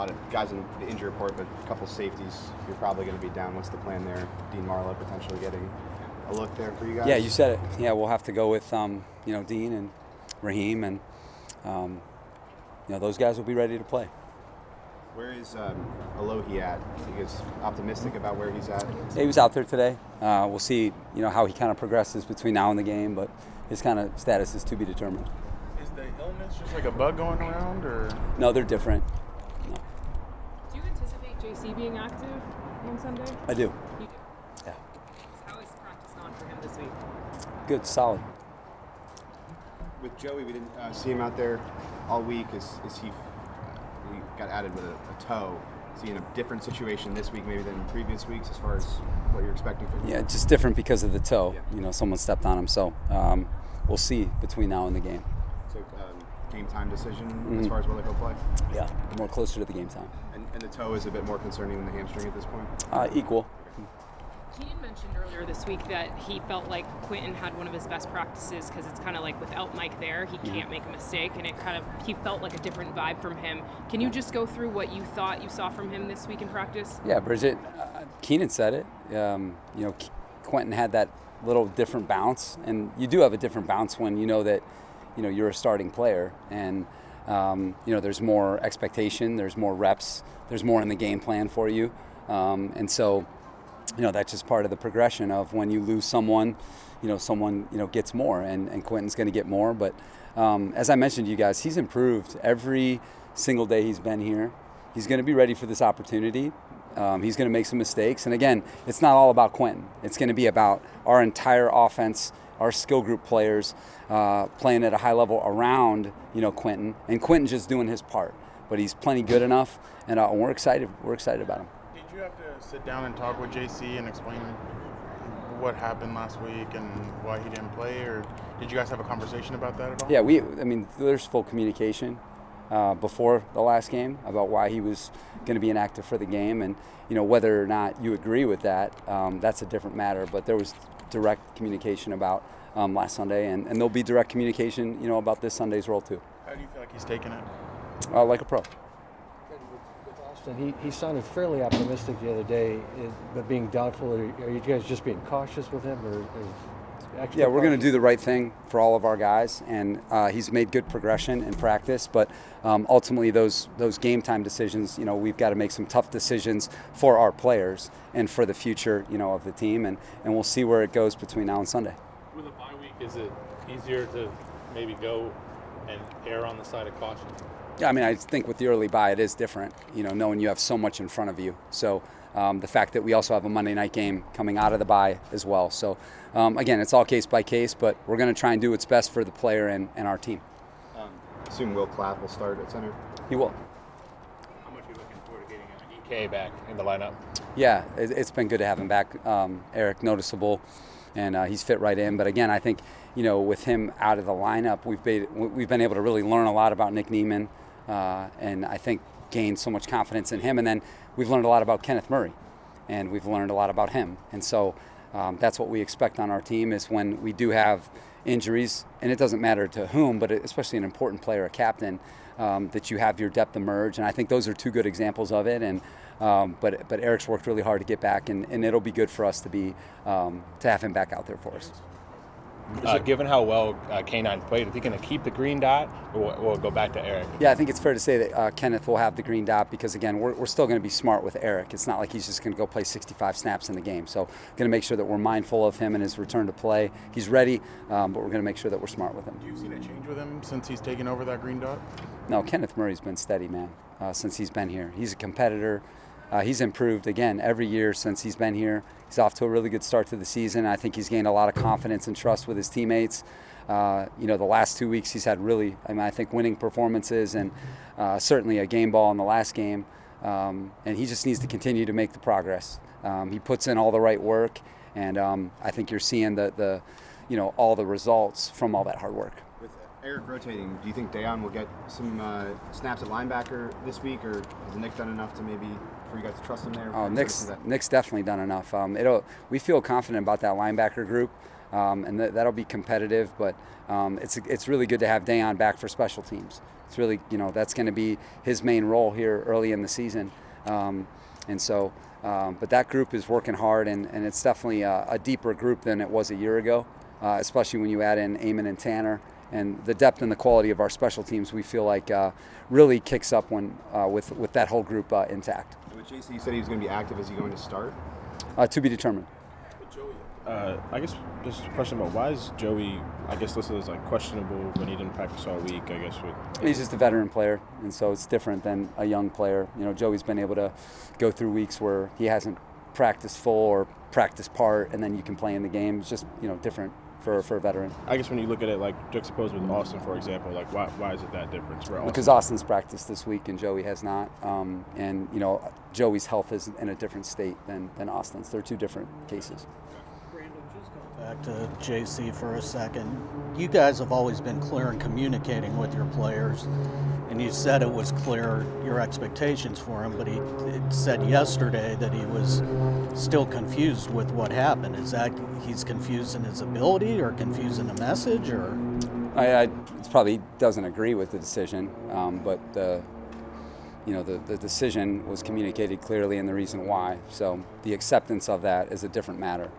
lot of guys in the injury report, but a couple safeties you're probably going to be down. What's the plan there? Dean Marlowe potentially getting a look there for you guys? Yeah, you said it. Yeah, we'll have to go with Dean and Raheem, and those guys will be ready to play. Where is Alohi at? He is optimistic about where he's at? He was out there today. We'll see, how he kind of progresses between now and the game, but his kind of status is to be determined. Is the illness just like a bug going around, or? No, they're different. No. Do you anticipate JC being active on Sunday? I do. You do? Yeah. How has practice gone for him this week? Good, solid. With Joey, we didn't see him out there all week. Is he got added with a toe? Is he in a different situation this week maybe than previous weeks as far as what you're expecting from him? Yeah, just different because of the toe. Yeah. Someone stepped on him. So we'll see between now and the game. So game time decision as far as whether he'll play? Yeah, more closer to the game time. And the toe is a bit more concerning than the hamstring at this point? Equal. Keenan mentioned earlier this week that he felt like Quinton had one of his best practices because it's kind of like without Mike there, he can't make a mistake, and he felt like a different vibe from him. Can you just go through what you thought you saw from him this week in practice? Yeah, Bridget, Keenan said it. Quentin had that little different bounce, and you do have a different bounce when you know that you're a starting player, and there's more expectation, there's more reps, there's more in the game plan for you, and so that's just part of the progression of when you lose someone, someone gets more, and Quentin's going to get more. But as I mentioned to you guys, he's improved every single day he's been here. He's going to be ready for this opportunity. He's going to make some mistakes. And again, it's not all about Quentin. It's going to be about our entire offense, our skill group players playing at a high level around, Quentin. And Quentin just doing his part. But he's plenty good enough, and we're excited. We're excited about him. Did you have to sit down and talk with JC and explain what happened last week and why he didn't play, or did you guys have a conversation about that at all? Yeah, there's full communication before the last game about why he was going to be inactive for the game, and whether or not you agree with that, that's a different matter. But there was direct communication about last Sunday, and there'll be direct communication, about this Sunday's role too. How do you feel like he's taking it? Like a pro. With Austin, he sounded fairly optimistic the other day, but being doubtful. Are you guys just being cautious with him, or yeah, we're going to do the right thing for all of our guys, and he's made good progression in practice. But ultimately, those game time decisions, we've got to make some tough decisions for our players and for the future, of the team, and we'll see where it goes between now and Sunday. With a bye week, is it easier to maybe go and err on the side of caution? Yeah, I think with the early bye, it is different, knowing you have so much in front of you. So the fact that we also have a Monday night game coming out of the bye as well. So, again, it's all case by case, but we're going to try and do what's best for the player and our team. Assume Will Clapp will start at center? He will. How much are you looking forward to getting an EK back in the lineup? Yeah, it's been good to have him back. Eric, noticeable, and he's fit right in. But again, I think, with him out of the lineup, we've been able to really learn a lot about Nick Niemann, and I think gained so much confidence in him. And then we've learned a lot about Kenneth Murray, and we've learned a lot about him. And so that's what we expect on our team is when we do have injuries, and it doesn't matter to whom, but especially an important player, a captain, that you have your depth emerge. And I think those are two good examples of it. And but Eric's worked really hard to get back, and it'll be good for us to have him back out there for us. Given how well K9 played, is he going to keep the green dot, or will it go back to Eric? Yeah, I think it's fair to say that Kenneth will have the green dot because, again, we're still going to be smart with Eric. It's not like he's just going to go play 65 snaps in the game. So going to make sure that we're mindful of him and his return to play. He's ready, but we're going to make sure that we're smart with him. Do you see a change with him since he's taken over that green dot? No, Kenneth Murray's been steady, man, since he's been here. He's a competitor. He's improved, again, every year since he's been here. He's off to a really good start to the season. I think he's gained a lot of confidence and trust with his teammates. The last 2 weeks he's had really, I think, winning performances and certainly a game ball in the last game. And he just needs to continue to make the progress. He puts in all the right work, and I think you're seeing all the results from all that hard work. With Eric rotating, do you think Dayon will get some snaps at linebacker this week, or has Nick done enough to maybe for you guys to trust him there? Oh, Nick's definitely done enough. We feel confident about that linebacker group, and that'll be competitive. But it's really good to have Dayon back for special teams. It's really, that's going to be his main role here early in the season. But that group is working hard, and it's definitely a deeper group than it was a year ago, especially when you add in Eamon and Tanner. And the depth and the quality of our special teams, we feel like really kicks up when with that whole group intact. With JC, you said he was going to be active. Is he going to start? To be determined. I guess just a question about why is Joey, I guess, listed as like questionable when he didn't practice all week, I guess. He's just a veteran player, and so it's different than a young player. Joey's been able to go through weeks where he hasn't practiced full or practiced part, and then you can play in the game. It's just, different for a veteran. I guess when you look at it, like juxtaposed with Austin, for example, like why is it that difference? Because Austin's practiced this week and Joey has not. And Joey's health is in a different state than Austin's. They're two different cases. Back to JC for a second. You guys have always been clear in communicating with your players, and you said it was clear your expectations for him, but he said yesterday that he was still confused with what happened. Is that he's confused in his ability or confused in the message, or? I probably doesn't agree with the decision, but the decision was communicated clearly and the reason why. So the acceptance of that is a different matter.